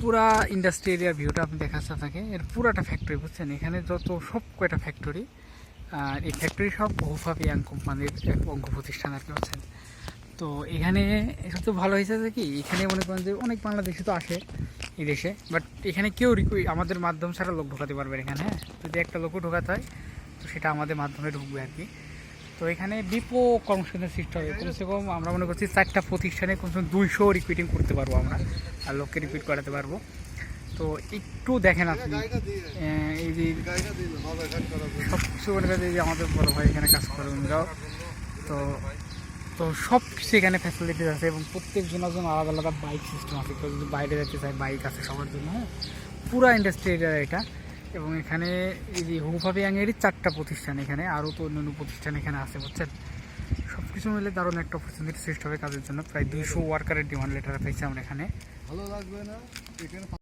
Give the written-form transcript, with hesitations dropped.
পুরা ইন্ডাস্ট্রি এরিয়ার ভিউটা আপনি দেখাচ্ছে আপনাকে। এর পুরাটা ফ্যাক্টরি, বুঝছেন? এখানে যত সব কয়টা ফ্যাক্টরি, আর এই ফ্যাক্টরি সব বহুফাব ইয়াং কোম্পানির অঙ্গ প্রতিষ্ঠান আর কি, বুঝছেন? তো এখানে সবচেয়ে ভালো হয়েছে যে কি, এখানে মনে করেন যে অনেক বাংলাদেশি তো আসে এই দেশে, বাট এখানে কেউ আমাদের মাধ্যম ছাড়া লোক ঢোকাতে পারবে এখানে। হ্যাঁ, যদি একটা লোকও ঢোকাতে হয় তো সেটা আমাদের মাধ্যমে ঢুকবে আর কি। তো এখানে বিপো কর্মসংস্থান সৃষ্টি হবে। কমসে কম আমরা মনে করছি 4টা প্রতিষ্ঠানে কমসে কম 200 রিক্রুটিং করতে পারবো আমরা, আর লোককে রিক্রুট করাতে পারবো। তো একটু দেখেন আপনি, এই যে সব কিছু মনে করেন যে আমাদের বড় ভাই এখানে কাজ করে উনিরাও, তো তো সব কিছু এখানে ফ্যাসিলিটিস আছে, এবং প্রত্যেকজনের জন্য আলাদা আলাদা বাইক সিস্টেম আছে। কেউ যদি বাইরে যেতে চায় বাইক আছে সবার জন্য। হ্যাঁ, পুরা ইন্ডাস্ট্রি এরিয়া এটা। এবং এখানে এই যে হুফাবি ইয়াংয়েরই 4টা প্রতিষ্ঠান, এখানে আরও তো অন্যান্য প্রতিষ্ঠান এখানে আছে, বুঝছেন? সব কিছু মিলে দারুণ একটা অপরচুনিটি সৃষ্টি হবে কাজের জন্য। প্রায় 200 ওয়ার্কারের ডিমান্ড লেটার পেয়েছি আমরা এখানে। ভালো লাগবে না এখানে।